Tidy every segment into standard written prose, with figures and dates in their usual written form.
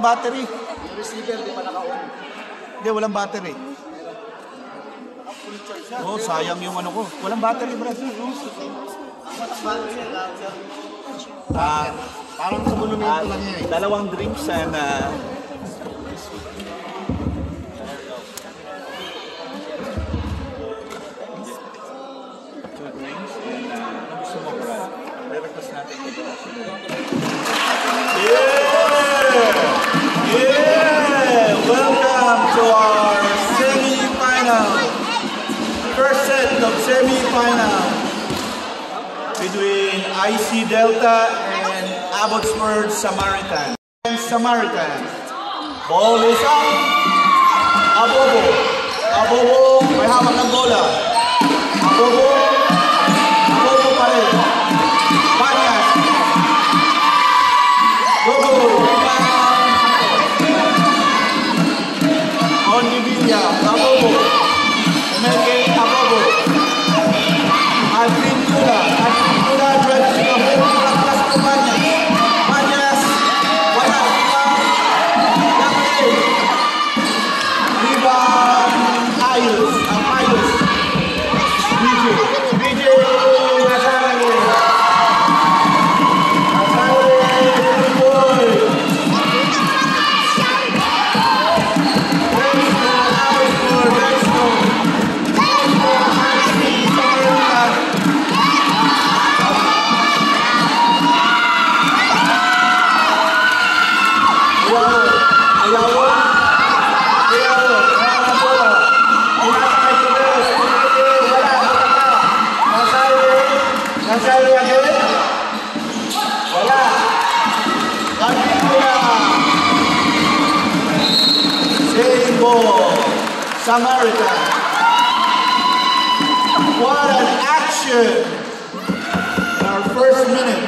battery. Yung receiver, di ba naka-on? Hindi, walang battery. Oh, sayang yung ano ko. Walang battery, Brad. Parang sa monumento lang yan. Dalawang drinks and welcome to our semi-final. First set of semi-final between IC Delta and Abbotsford Samaritan. Samaritan. Ball is up. Abobo. Abobo. May hawak ng bola. Abobo. Abobo pa rin. Panyas. Go. On Divilla. Abobo. Umeke. Abobo. Advintula. Advintula. Drives to the hole. Raklas to Panyas. Panyas. Wala. Rebound. Ayos. Ang Ayos. BJ. BJ. Nasari. Nasari. Boy. Let's go. Samaritan. What an action in our first minute.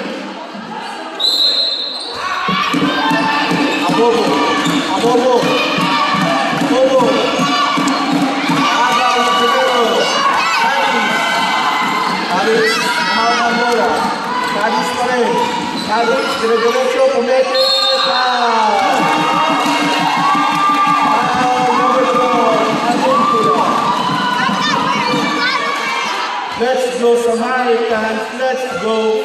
Abobo. Abobo. Abobo. Aga Pedro. Kadis. Kumawag ng bola. Kadis pa rin. Kadis. Dire-diretso. Pumete. Let's go Samaritans, let's go.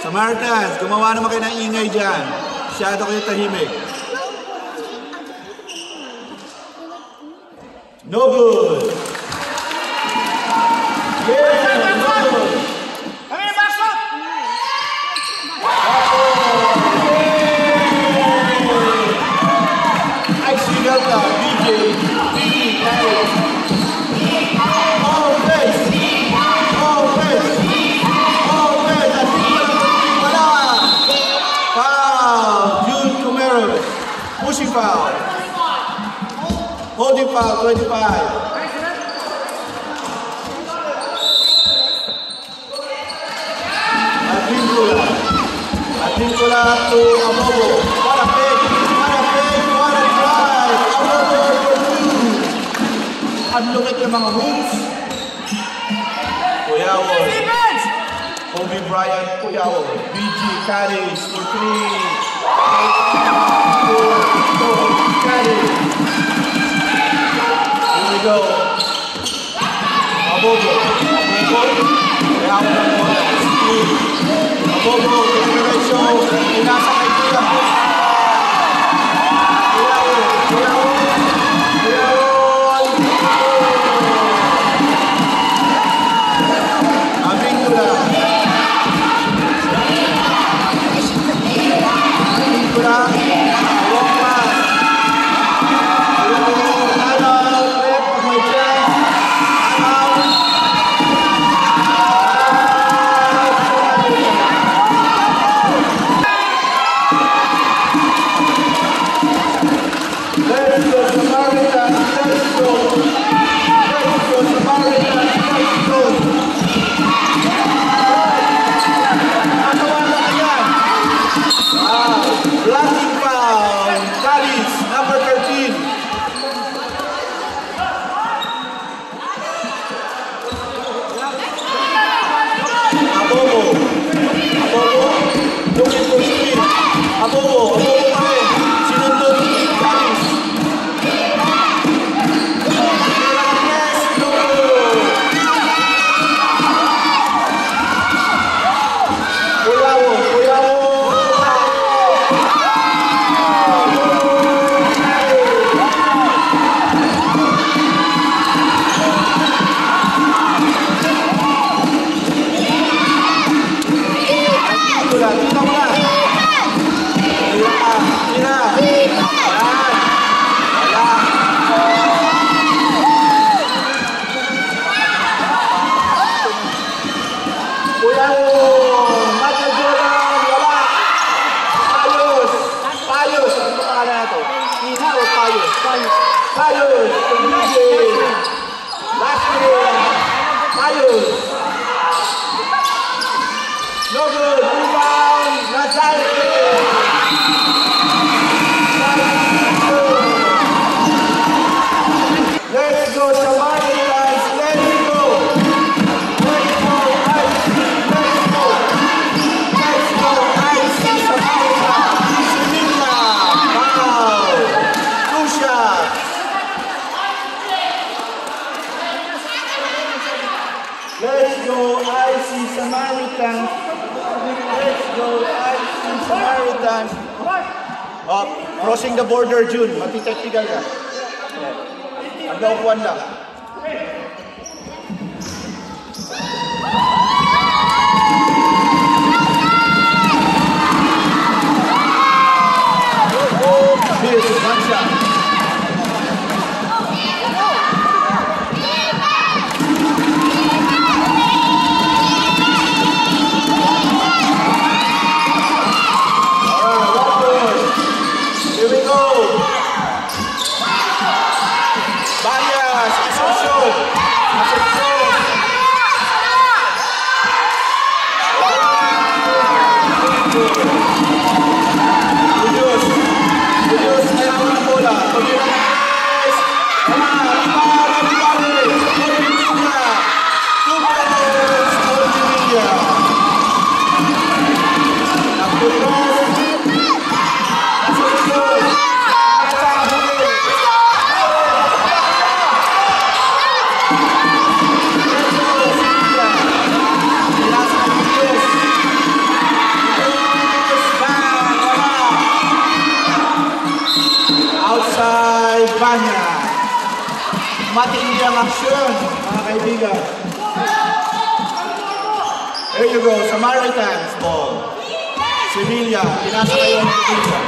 Samaritans, gumawa naman kayo ng ingay dyan. Masyado kayo tahimik. No good. Yeah, no good. I see Delta, BJ, pushing foul. Holding foul, 25. Advintula to Abobo. What a pick, what a pick, what a drive. Abobo for two. Ang lukit ng mga hoops. Kuyawo. Kobe Bryant, Kuyawo. BG carries for three. Here we go. Abobo. Abobo. Diretso. Inasa kay Kuya. Advintula. Ayos. No good. Rebound. Nazario. Let's go, Samaritans. Let's go. Let's go, IC. Let's go. Let's go, IC. Samaritans. Sevilla. Wow. Two shots. Let's go, IC Samaritans. Let's go, IC Samaritans. Oh, crossing the border, June. Mati-technical ka. Hanggang upuan lang. This is one shot. Matindi ang aksyon, mga kaibigan. There you go, Samaritans ball. Sevilla, pinasa kayo ng Sevilla.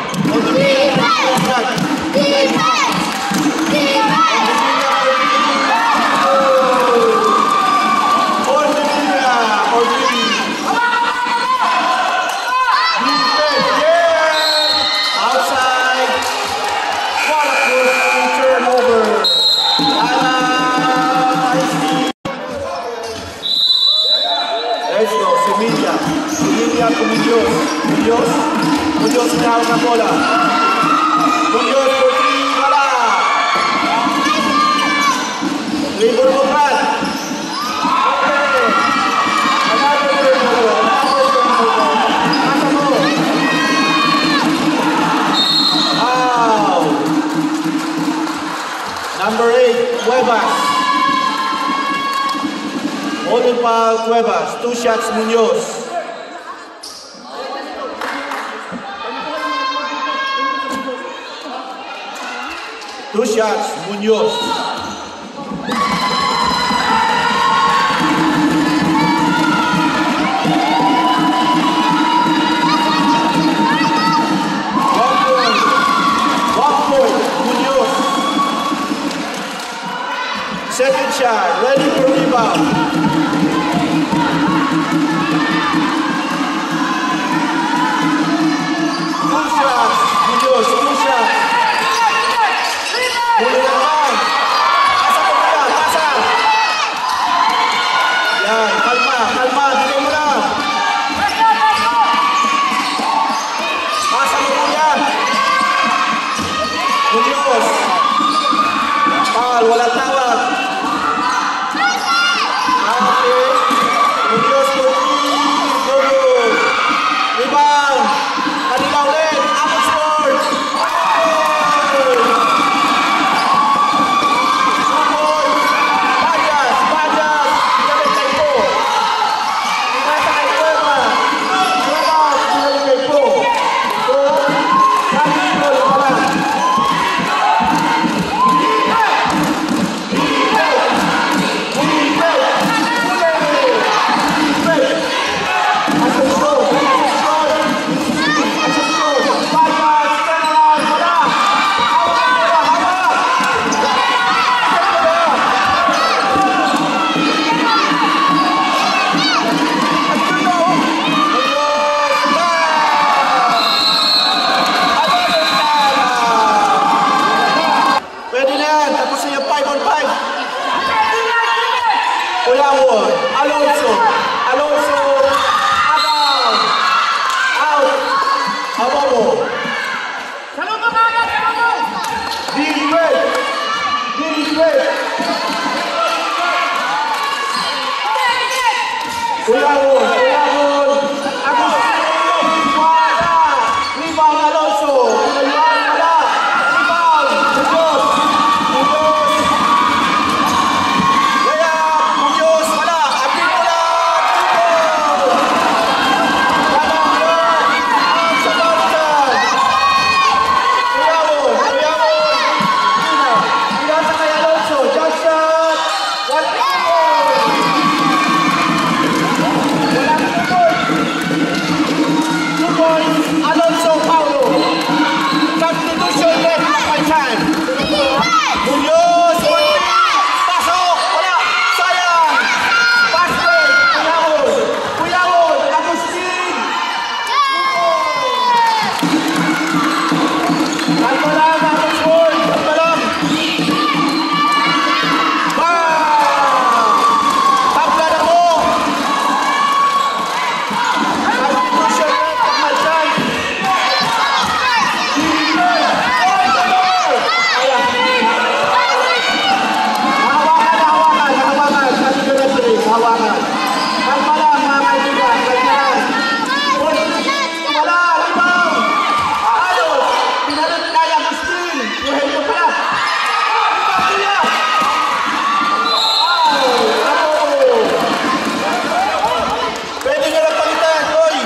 On the field, Muñoz na hawak ng bola. Muñoz for 3, wala. Dribble mo, Brad. Okay. Another dribble. Nasa mo. Wow. Number 8, Cuevas. Holding foul, Cuevas. 2 shots, Muñoz. Two shots, Muñoz. One point, Muñoz. Second shot, ready for rebound. Two shots, Muñoz, 2 shots. Huli naman. Pasa ko kaya, pasa. Yan, kalma, kalma. Dito mo na. Pasa mo kuya. Muñoz. Foul, walang tawag. Julian Agustin. Eugenio pala. Julian. Pwede nyo lang palitan, Koy.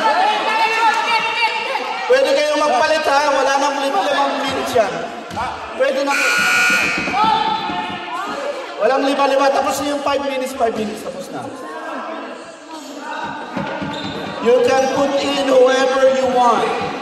Pwede kayong magpalit ha. Wala nang 5 minutes yan. Pwede na. Walang 5. Tapos na yung 5 minutes. Tapos na. You can put in whoever you want.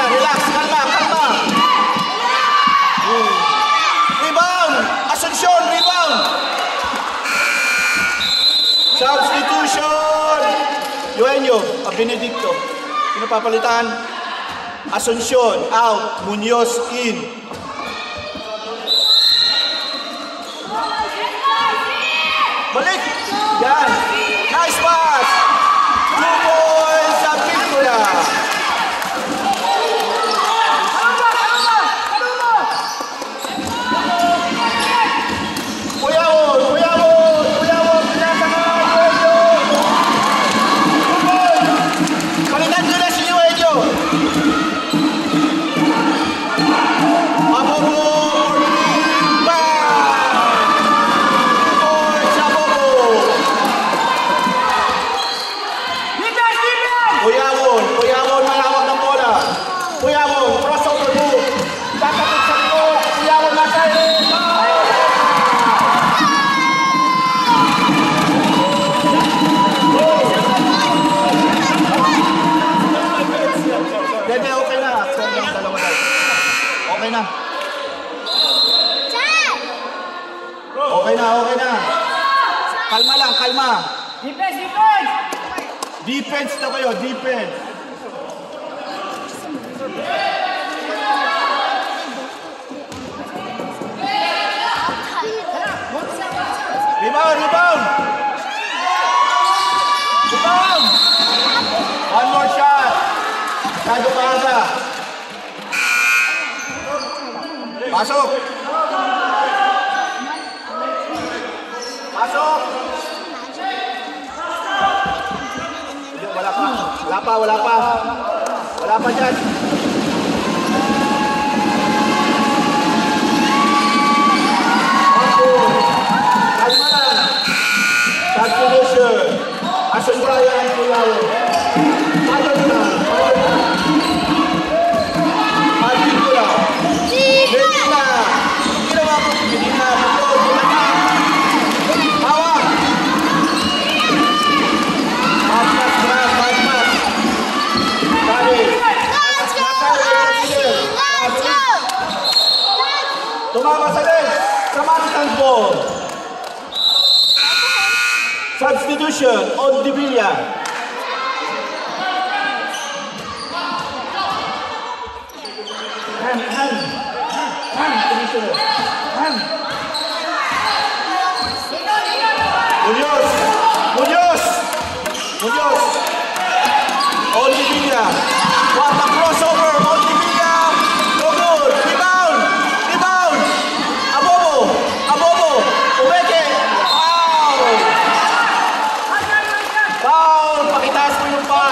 Relax, kalma. Rebound! Asuncion, rebound! Substitution! Eugenio, Benedicto. Sino papalitan? Asuncion, out. Munoz, in. Balik! Yan! Nice pass! 2 points sa Piccola! Okay na. Kalma lang, kalma. Defense na kayo, defense. Rebound! One more shot. Sado Casa. Pasok! Wala pa dyan. Kalma lang. Substitution. Asun Brian Pulaw. Pagod na. Pagod na. Medina. Ginawa mo. Medina. Hawak. Tumama sa leg. Samaritan ball. Substitution on Divilla. Hand. Munoz. On Divilla. What a crossover on Divilla. No good. Rebound. Abobo. Umeke. Foul. Pakitaas mo yung pa.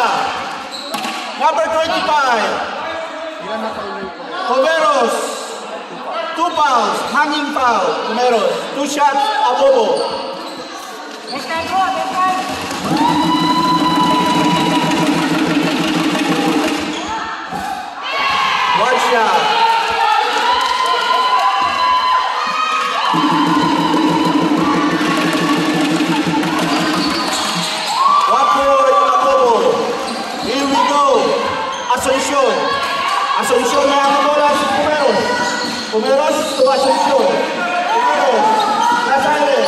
Number 25. Comeros. 2 fouls. Hanging foul. Comeros. 2 shots. Abobo. One shot. Here we go. Asuncion na ang bola si Comeros to Asuncion. Comeros. Nazaire.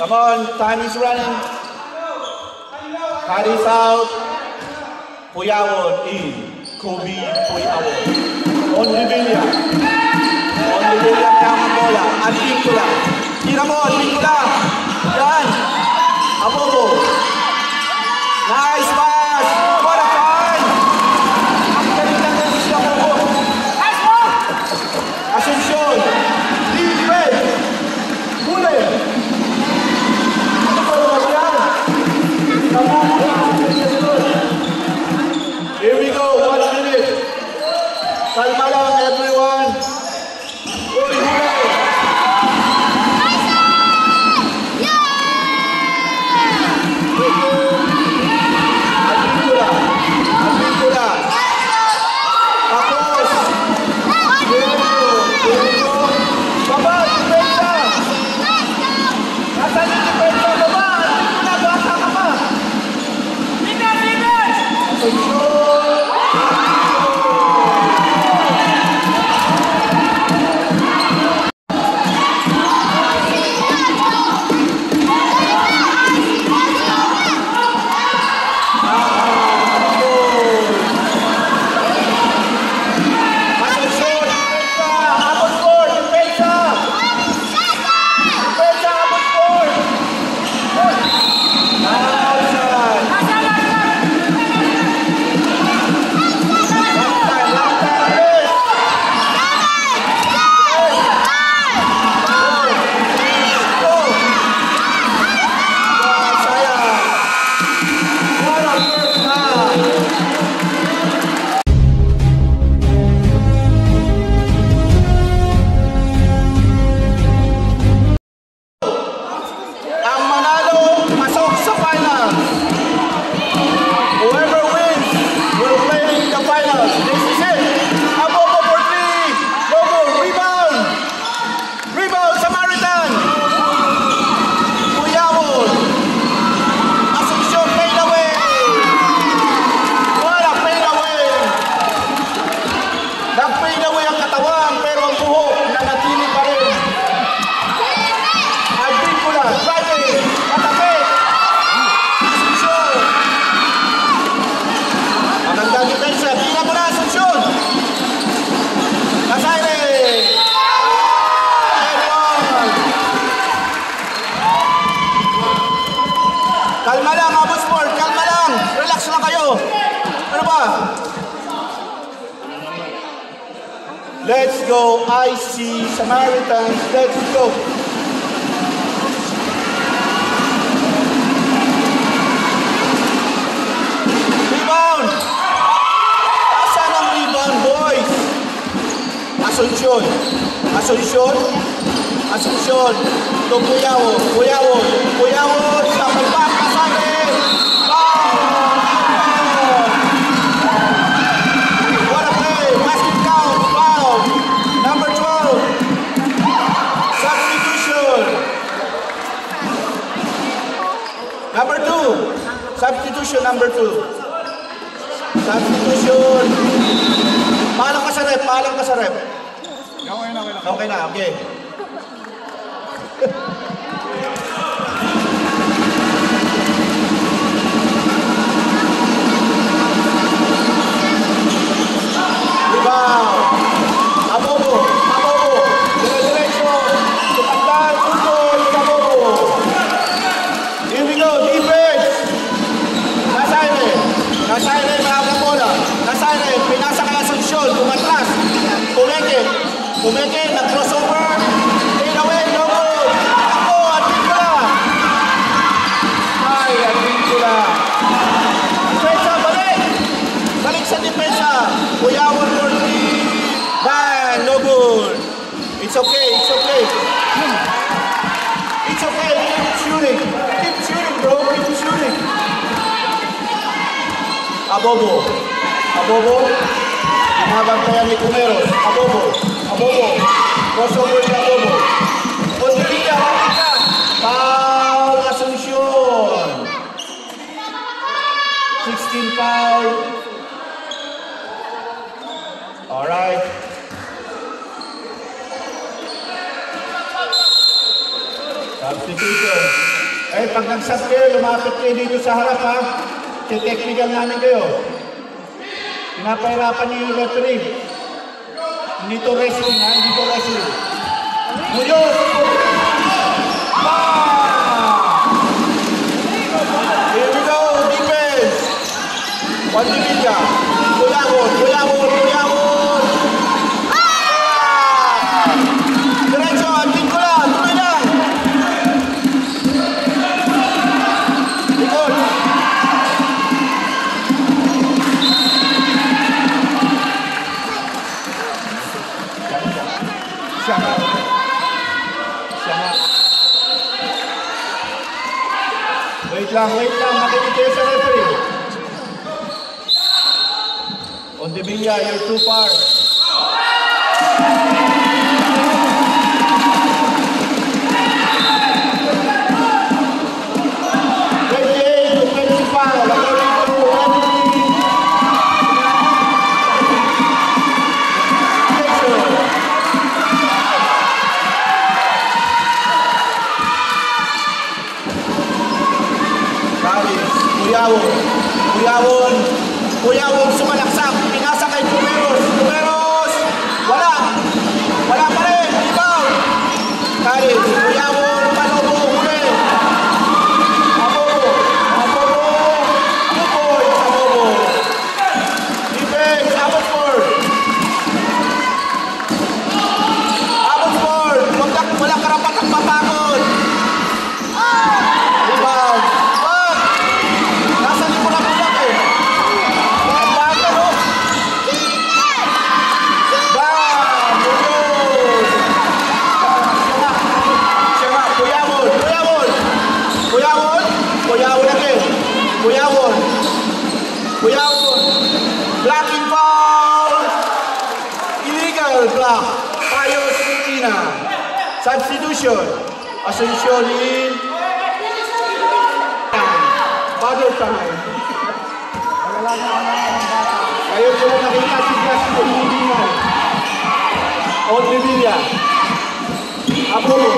Come on, time is running. Carries out. Puyawon in. Kobe Puyawon. On Revilla. On Revilla may ang bola. At Piccola. Tiramon, Piccola. Yan. Abobo. Nice pass. What a find. Ang galing lang ng si Abobo. Asuncion. Defense. Huli. Ano ba naman yan? Abobo. Here we go. 1 minute. Kalma lang, everyone. Uy, huli. Kalma lang, Abosport. Kalma lang. Relax lang kayo. Ano ba? Let's go, IC Samaritans. Let's go. Rebound. Asan ang rebound, boys? Asuncion. Asuncion. Asuncion. To Puyawon. Puyawon. Puyawon. Sa pagback. Substitution number 2. Substitution. Paalam ka sa rep, paalam ka sa rep. Okay na, okay. Rebound. Abobo, Abobo. Dire-diretso. Tumatlan, tutol, Abobo. Here we go, defense. Nasaire, mahabang bola. Nasaire, pinasa ka Asuncion, tumatras. Kumeke, nag-crossover. Take away, no good. Ako, Advincula. Ay, Advincula. Depensa, balik. Balik sa depensa. Puyawon for 3. Bang, no good. It's okay, it's okay. It's okay, keep shooting. Keep shooting, bro, keep shooting. Abobo. Abobo. Mabantayan ni Cumeros. Abobo. Abobo. Crossover ni Abobo. Ondivilla. Foul Asuncion. 16 foul. Alright. Substitution. Eh, pag nag-shot kayo, lumapit kayo dito sa harap, ha? Technical namin kayo. Pinapahirapan niyo yung referee. Hindi to wrestling, ha? Hindi to wrestling. Munoz! Here we go, defense! Juan Dimilla. Kuyawon, Kuyawon, Kuyawon! Diretso, antin ko lang, tuloy lang! Likod! Siya nga. Wait lang, makinig kayo sa referee. On the Villa, you're too far. 28 to 25, according to referee. Kuyawon sumalaksak, pinasa kay Pumeros, wala pa rin, rebound. Karis, Kuyawon, Palobo, huli. Abobo. Defense, Abbotsford, wala karapatang matakot. Rebound. Nasa lipo na bulak eh. Kuyawon. Blocking foul. Illegal block. Payos Medina. Substitution. Asuncion in. Bottle time. Ngayon ko lang nakita si Plastic Medina. On the Villa. Abobo.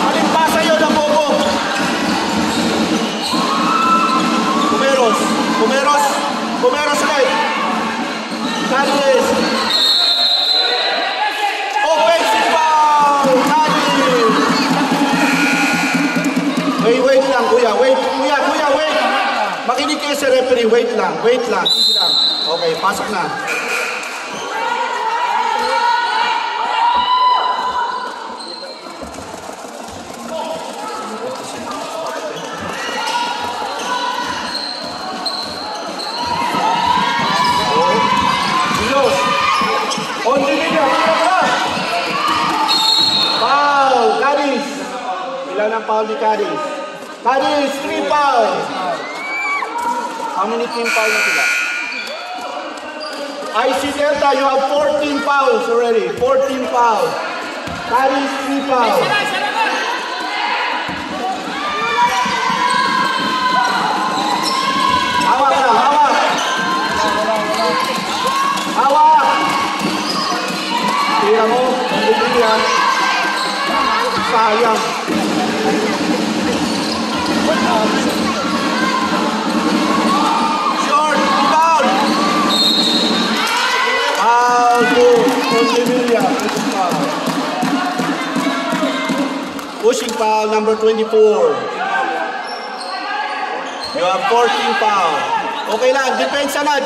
Alimpasa yun, Abobo. Pumeros ulit. Carles. Offensive foul. Carles. Wait lang, kuya. Wait. Makinig kayo sa referee. Wait lang. Easy lang. Okay, pasok na. On the video, foul, Caris. Ilan ang foul ni Caris? Caris, 3 fouls. How many team fouls na sila? IC Delta, you have 14 fouls already. 14 fouls. Caris, 3 fouls. Hawak. Tira mo, hindi yan. Sayang. Short, rebound. Foul to Condevilia. Pushing foul number 24. You have 14 foul. Okay lang, depensa na.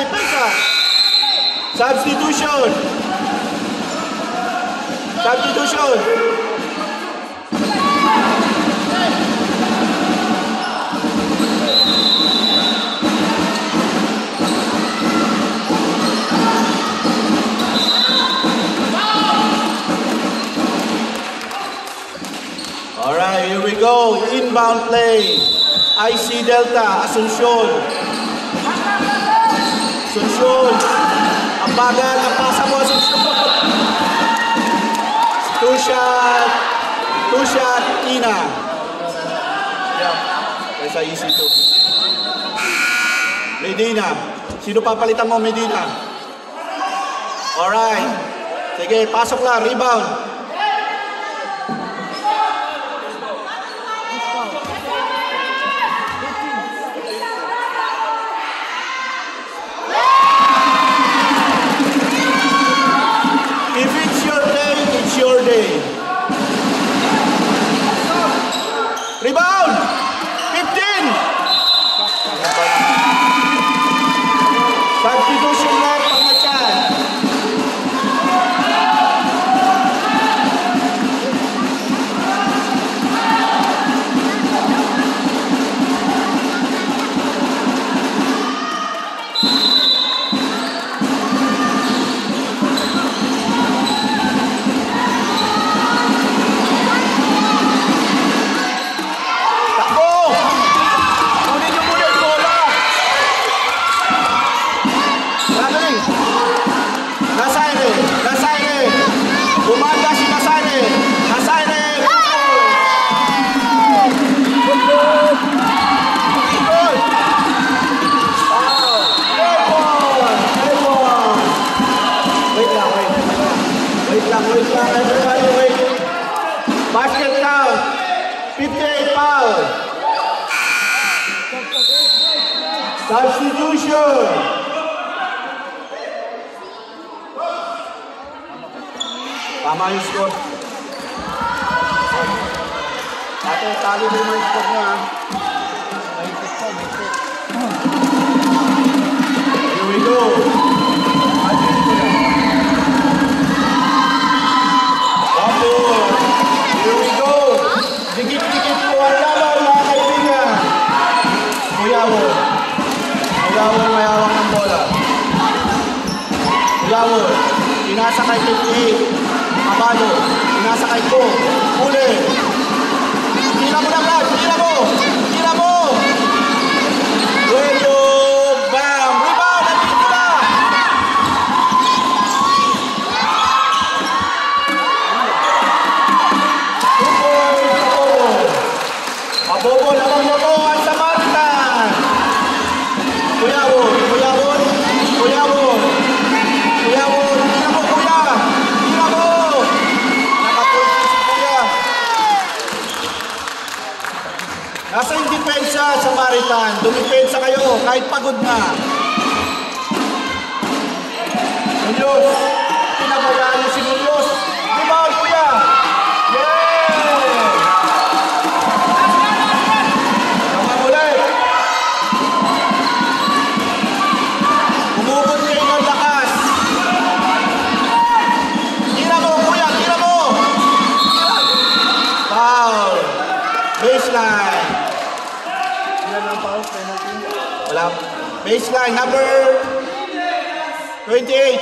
Substitution. Alright, here we go. Inbound play. IC Delta, Asuncion. Ang bagal na pasa mo, Asuncion. Two shot, Ina. Yeah, kaysa easy to. Medina. Sino papalitan mo, Medina? Alright. Sige, pasok lang, rebound. Wait lang, everybody, wait. Basket count. 58 foul. Substitution. Tama yung score. Ate, tali mo yung score niya. Here we go. Here we go. Dikit-dikit po ang laban, mga kaibigan. Kuyawon. Kuyawon may hawak ng bola. Kuyawon. Inasa kay 58. Abado. Inasa kay Ko. Uli. Tira mo na, Brad. Tira mo. Tira mo. Bueno. Bam. Rebound. Nandito na. Abobo naman mo po ang Samaritan. Kuyawon. Kuyawon. Kuyawon. Kuyawon. Tira mo, Kuya. Tira mo. Nakapunta si Kuya. Nasa yung depensa, Samaritan. Dumipensa kayo kahit pagod na. Munoz. Pinabayaan niya si Munoz. Rebound, Kuya. Yeah! Tama ulit. Umubot kayo ng lakas. Tira mo, Kuya. Tira mo. Foul. Baseline. Ilan ang foul? Penalty? Wala. Baseline number 28.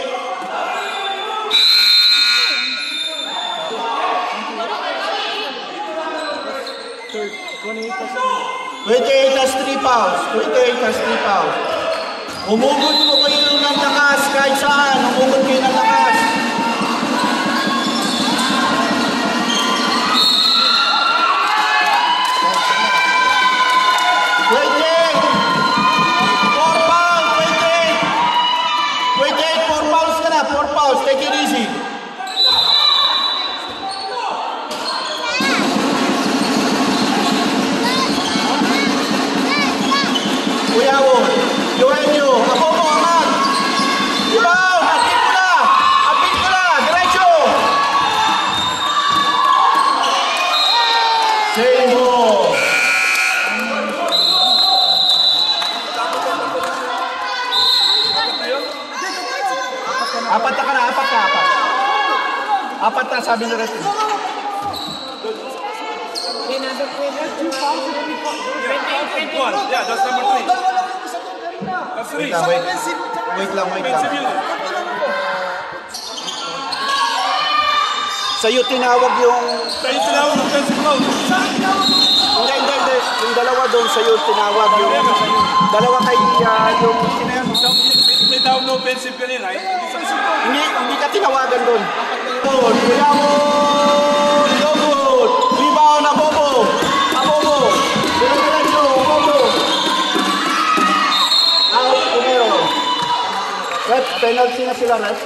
Third. 28 pa sa 28 has 3 fouls. 28 has 3 fouls. Umugot po kayo ng lakas kahit saan. Umugot kayo ng lakas. Take it easy. Kuyawon, Eugenio, Abobo, Amag. Rebound, apit ko na, diretso. Save mo. Apat na, apat na, sabi ni Reto. Yeah, that's number 3. That's 3. Wait lang. Sa'yo tinawag yung... Sa'yo tinawag yung offensive foul. Hindi. Yung dalawa doon sa'yo tinawag yung... Dalawa kay yung... May tawag na offensive kanina. Hindi ka tinawagan doon. Kuyawon! Logod! Rebound na Abobo! Diretso! Abobo! Out, Pumero. Rep, penalty na sila, Rep.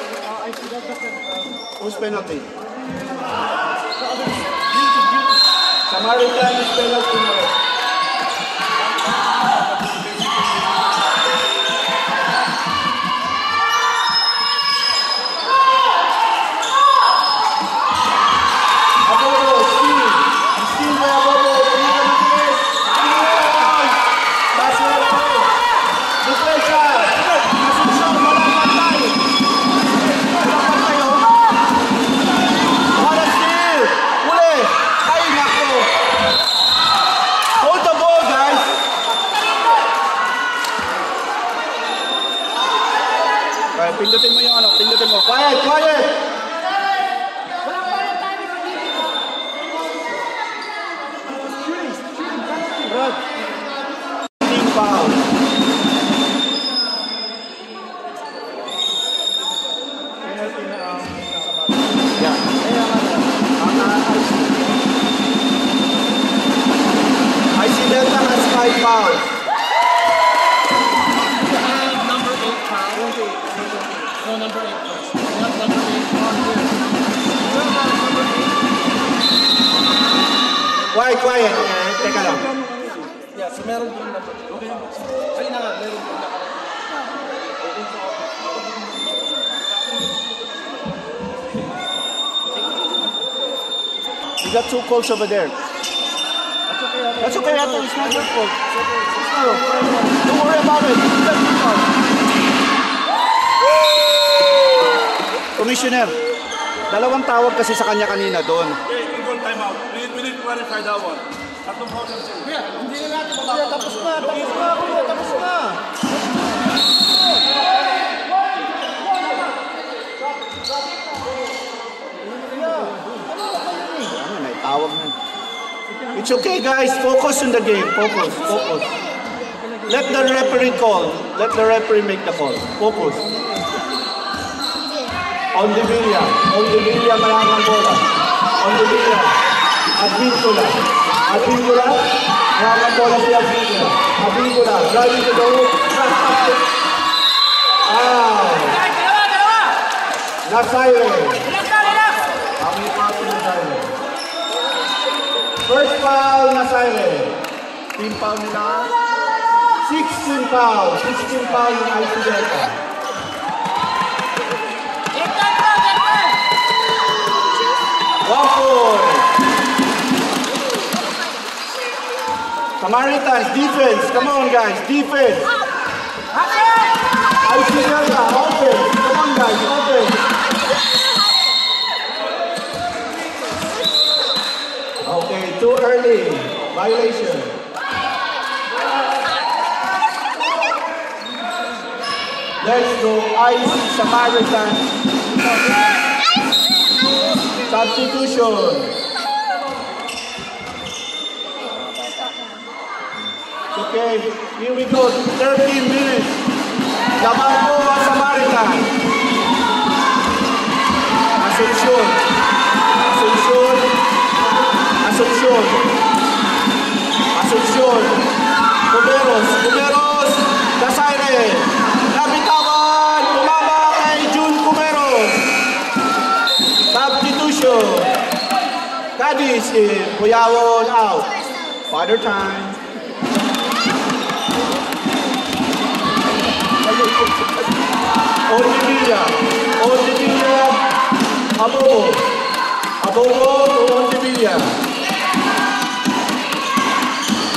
Who's penalty? Samaritan is penalty na, Rep. Pindutin mo yung ano, pindutin mo. Quiet! Team foul. I see Delta has 5 fouls. number 8 foul. No, number 8 first. Not number 8 on here. quiet, quiet. Teka lang. Yeah, so meron din na. Okay. Ayun na nga, meron din na. You got 2 calls over there. That's okay, Ato. It's not your fault. Don't worry about it. You got 2 calls. Commissioner, dalawang tawag kasi sa kanya kanina doon. Okay, equal timeout. We need to clarify that one. Tatlong foul yan sir. Hindi na natin magkaya. Tapos na. Tapos na. Ano, may tawag na. It's okay, guys. Focus on the game. Focus. Let the referee call. Let the referee make the call. Focus. On the Villa, malamang bola. On the Villa. Advíncula, malamang bola si Advíncula, driving to the hook. Nasaire. Kami pato Nasaire. First foul, Nasaire. Team foul nila. 16 foul yung IC Delta. Samaritans, defense. Come on, guys. Defense. IC Delta, offense. Come on, guys. Offense. Okay, too early. Violation. Let's go. IC Samaritans. Substitution. Okay, here we go. 13 minutes. Laban po ang Samaritan. Asuncion. Cumeros. Nasaire. Nabitawan. Tumama kay June Cumeros. Substitution. Cadiz in. Puyawon out. Father time. Ondivilla, Abobo to Ondivilla.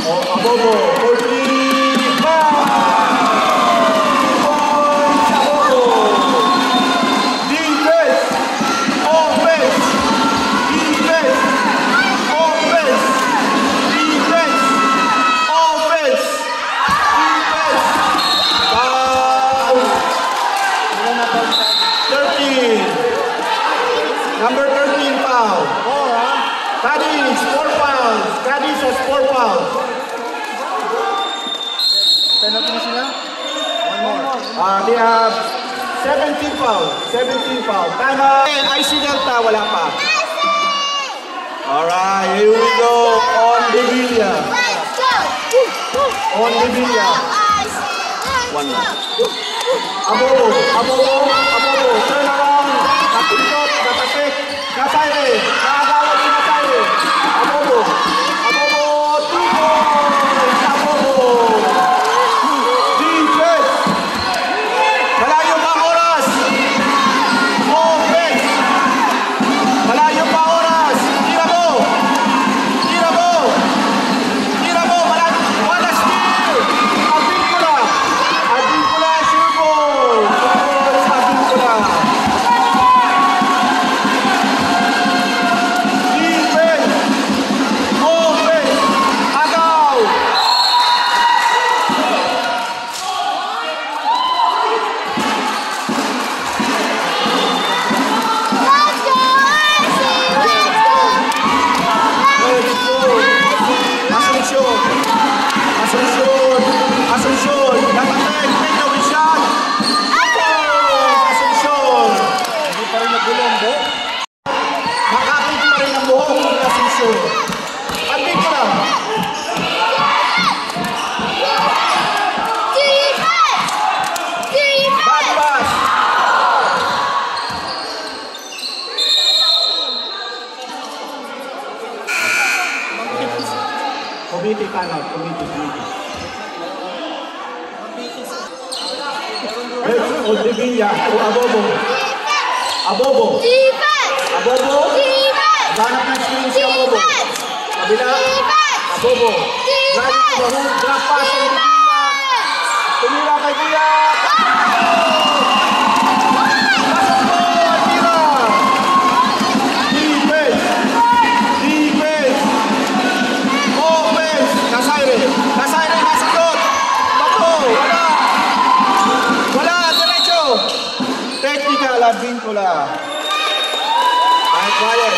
Abobo, 45 points, Abobo. Defense, offense. Number 13 foul. Cadiz, 4 fouls. Cadiz has 4 fouls. Penalty na sila? One more. They have 17 fouls. Time out. IC Delta, wala pa. Alright, here we go. Ondivilla. One more. Abobo. Turn around. Kapintot, katapik. Nasaire. Nakagawad si Nasaire. Abobo. 2 points. Abobo. Defense. Malayo pa oras. Offense. Malayo pa oras. Tira mo. Malayo. Wala steal. Advíncula, Silvo. Advíncula. Committee timeout. Committee. Oldevilla to Abobo. Abobo. Abobo. Ganap ng screen si Abobo. Kabila. Abobo. Lagi ko ba hong drop pass ang Oldevilla. Tumira kay Kuya. Pasok po, Atira. Defense. Offense. Nasaire. Nasa lot. Bato. Wala. Diretso. Technical at Vincula. Ay, quiet.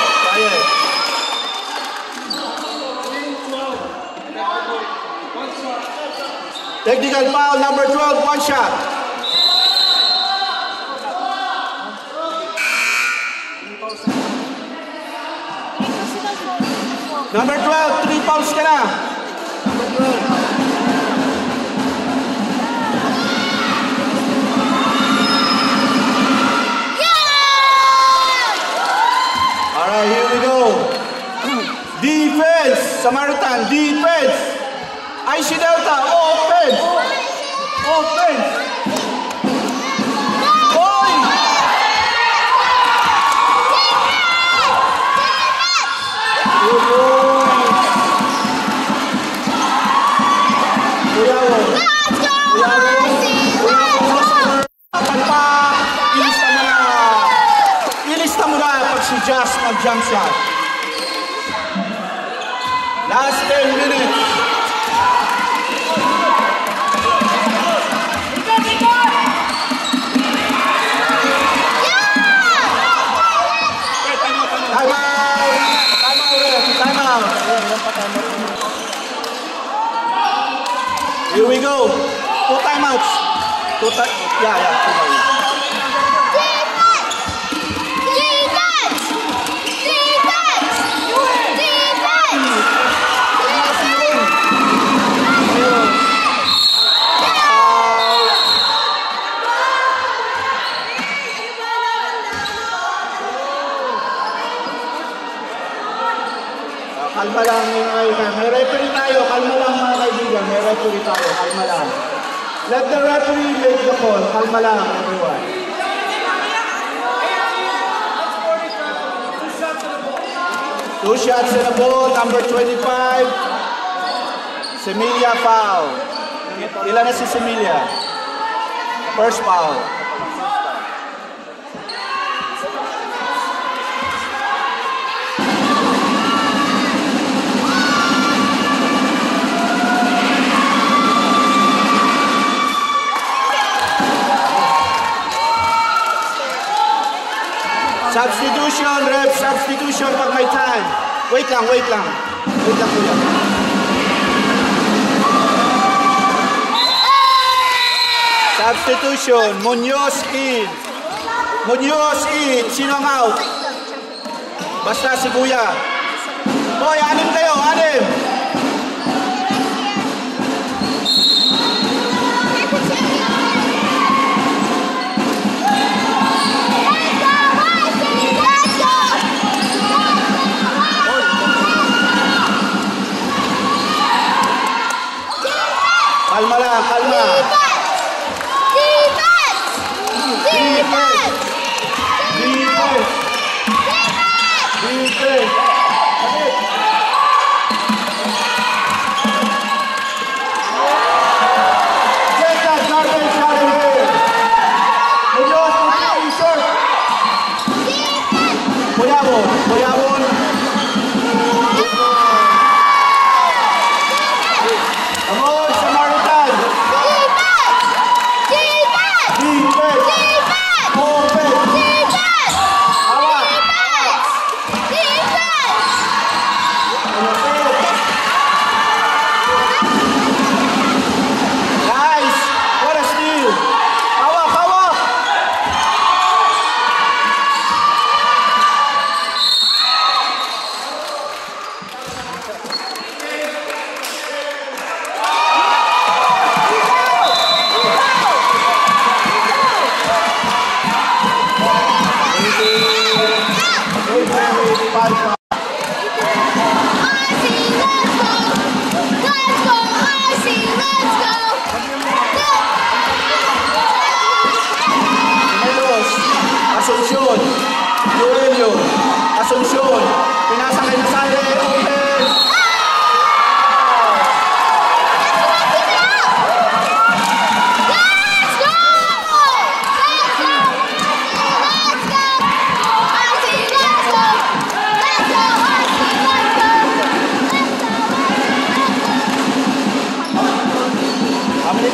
Technical foul number 12, one shot. Number 12, 3 fouls ka na. Alright, here we go. Defense, Samaritan, defense. IC Delta, offense. Boy! Ilista mo na pag si Just mag-jump shot. Last 10 minutes. Time out. Here we go. 2 timeouts. Yeah. Kalma lang may referee tayo, kalma lang mga kaibigan, may referee tayo, kalma lang. Let the referee make the call, kalma lang everyone. Two shots in the ball, number 25, Semilia foul. Ilan na si Semilia? First foul. Substitution, ref, substitution pag may time. Wait lang kuya. Substitution, Munoz in. Sino ang out? Basta si Kuya. Boy, 6 kayo, 6. Kalma lang, kalma. Defense. Get that garbage out of here. Munoz, short. Boyabon. Come on, Samaritan.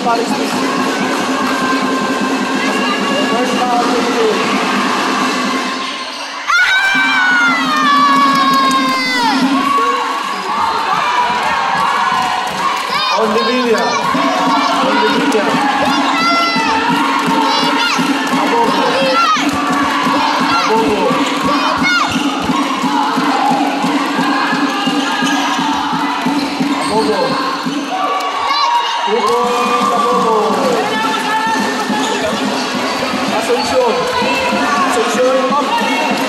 foul is this? First foul, Philippines. On Livilla. Abobo. Asunsyon. Oh,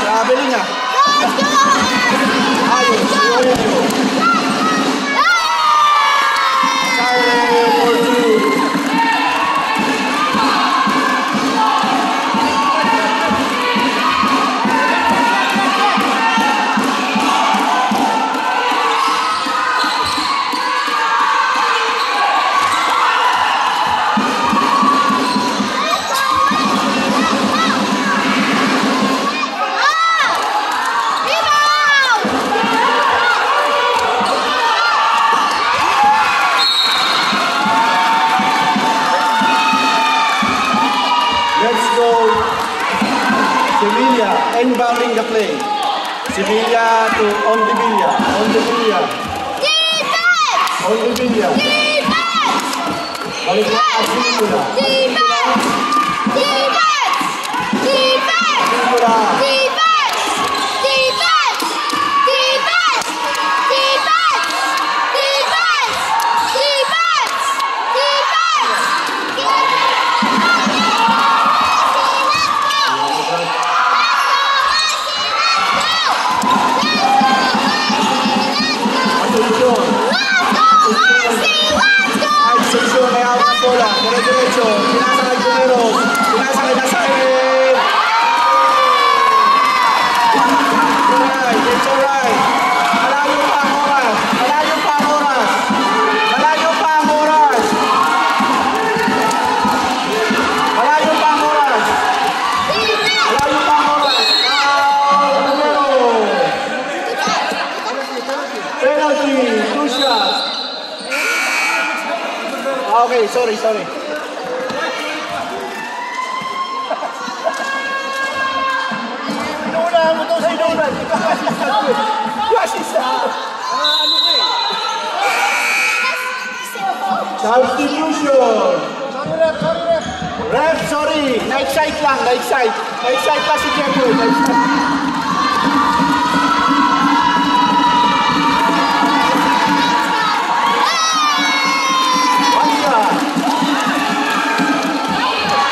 grabe rin niya. Ayos, yun. Silent for two. Sevilla, inbounding the play. Sevilla to Ondivilla. Ondivilla. Balik na Advíncula. Asunsyon may hawak ng bola. Dire-diretso. Pinasa kay Gumeros. Pinasa kay Nazaire. Alright, it's alright. Malayo pa ang oras. Penalty, 2 shots. Okay, sorry. Inuunahan mo ito sa inuunan. Ikaw assistant ko. Yung assistant ko. Ano ko eh? Substitution. Sorry, ref. Ref, sorry. Na-excite lang. Na-excite lang si Jeffrey.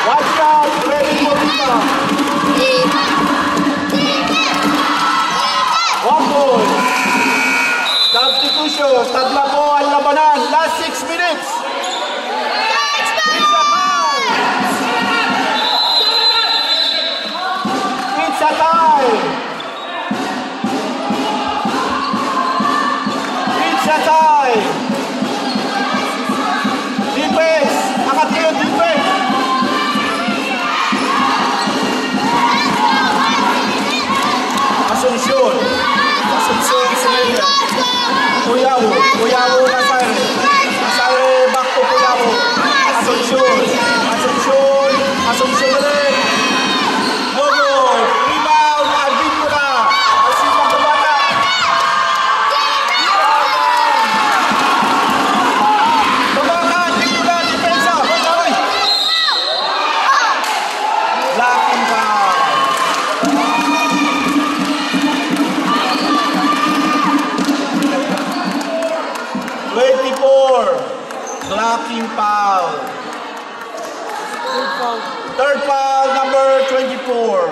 Watch out, ready for Rita. One point. Substitution. Tabla po ang labanan. Last 6 minutes. It's a tie. Defense. Angat kayo, defense. Asunsyon Sevilla. Puyawo Nazaire back to Puyawo. Asunsyon ulit. No goal. Rebound Advíncula. Asipang kabata. Advíncula depensa. Blocking foul. Blocking foul. Third foul, number 24.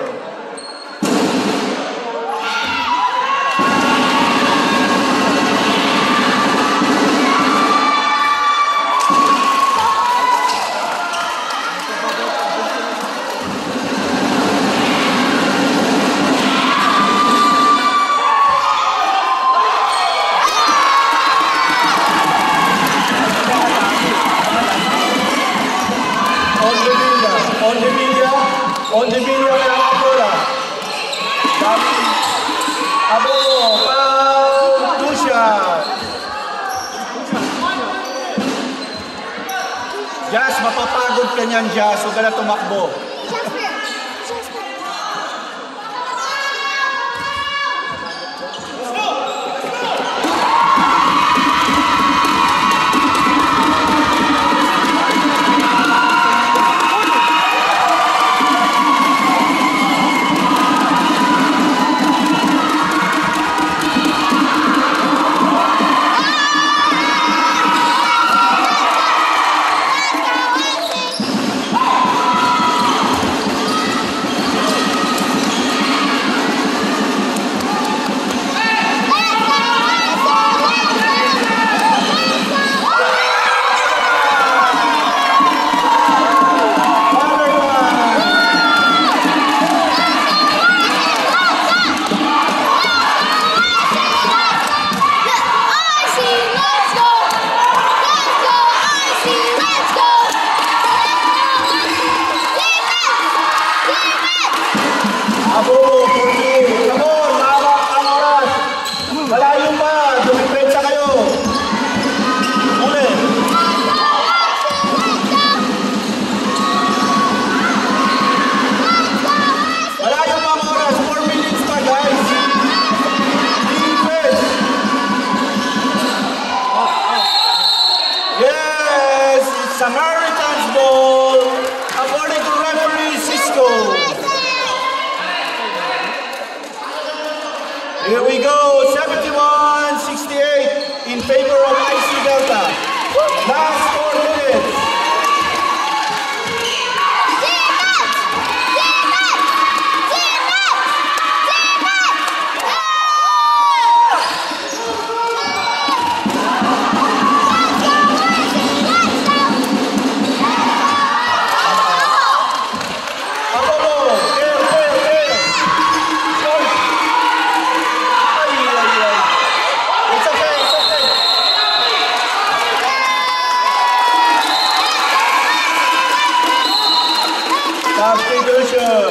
Ondivilla may hawak bola. Abobo, foul, 2 shots. Just ka niyan, Jazz. Huwag ka na tumakbo. Samaritans ball, according to referee Cisco. Here we go, 71-68 in favor of IC Delta. Last 4 minutes. Substitution.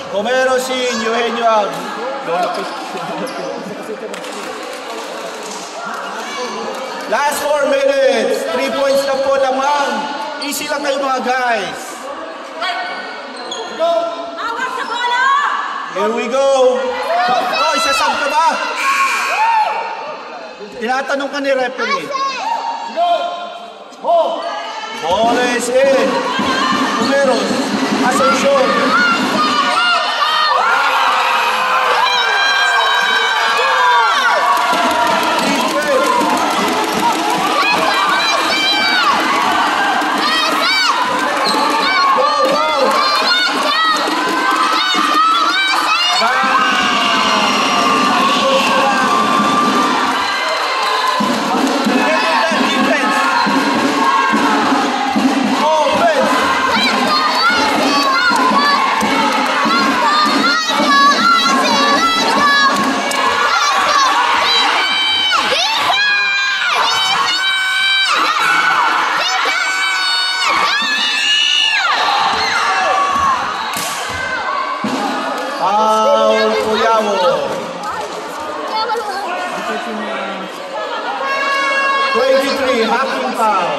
Romero Sin, Eugenio out. Last 4 minutes. 3 points na po lamang. Easy lang kayo mga guys. Here we go. Oh, isasab ka ba? Tinatanong ka ni referee. Ball is in. Romero. Asuncion. Hacking foul.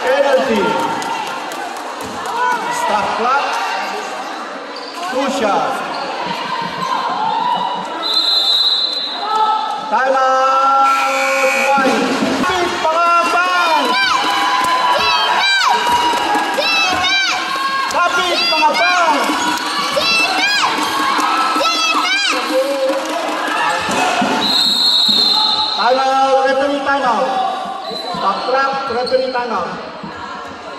Penalty. Stop clock. 2 shots. Time out. 1. Pangapan. Kapit pangapan. Time out. Referee time out. Stop clock, referee timeout.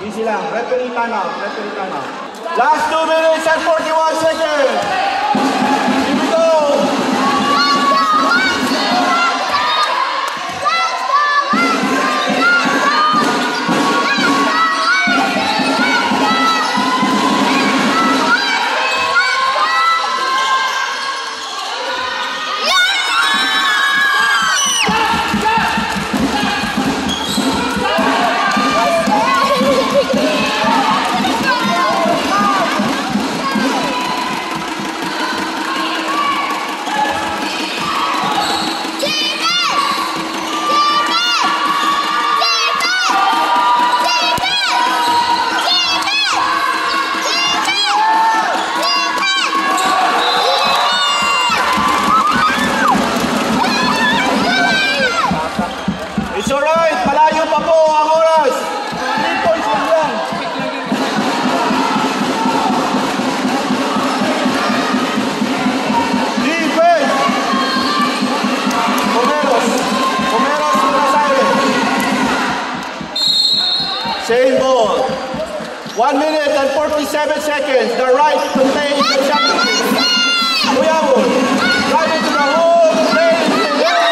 Easy lang, referee timeout, referee timeout. Last 2 minutes and 41 seconds. Here we go. 1 minute and 47 seconds. The right to play the championship. Uyabo. Right into the hole. Play in the game.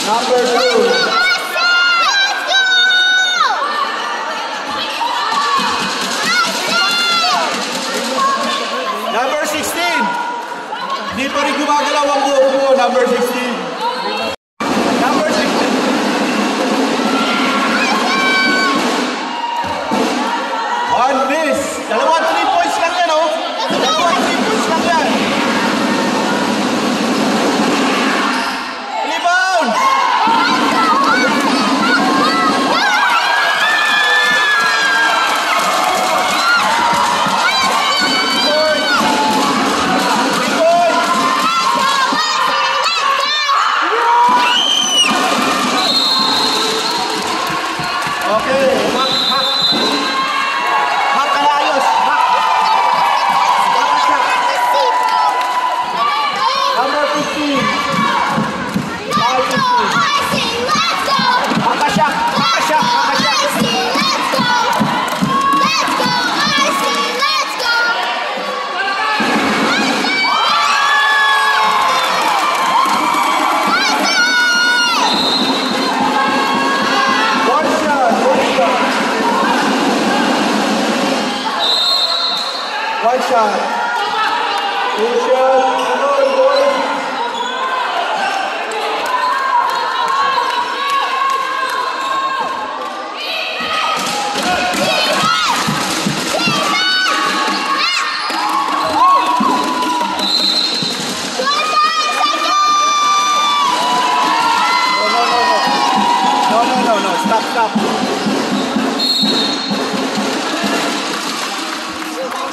Number 2. Number 16. Di pa rin gumagalaw ang buhok mo. Number 16. Number 16. One miss. Dalawa 3 points lang yan, oh. Dalawa 3 points lang yan. Rebound. One shot. Two shots. No. Stop.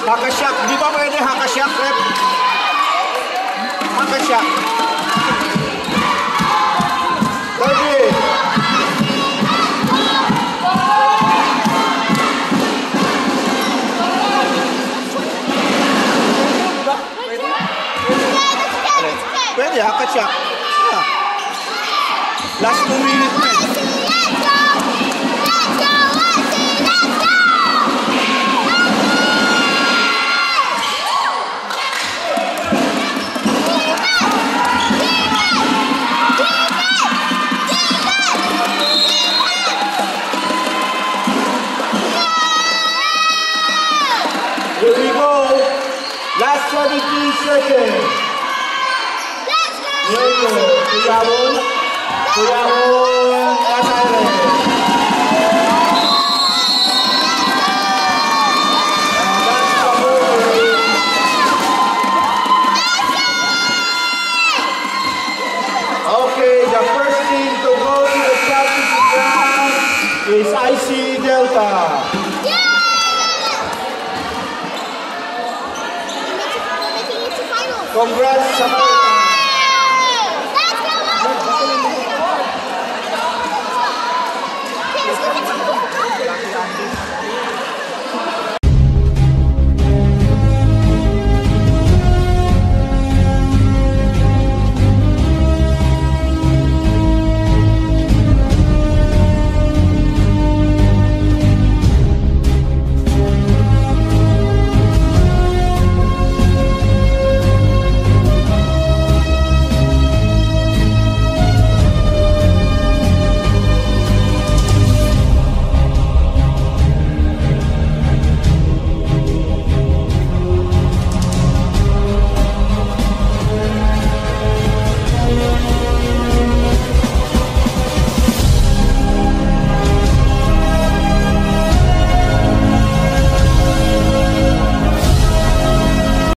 Hakashak, di ba pwede hakashak, rep? Hakashak. 30. Pwede, hakashak. Last 2 minutes. 17 seconds. Nuevo, Kuyawon, Atayre. Okay, the first team to go to the championship round is IC Delta. Congrats sa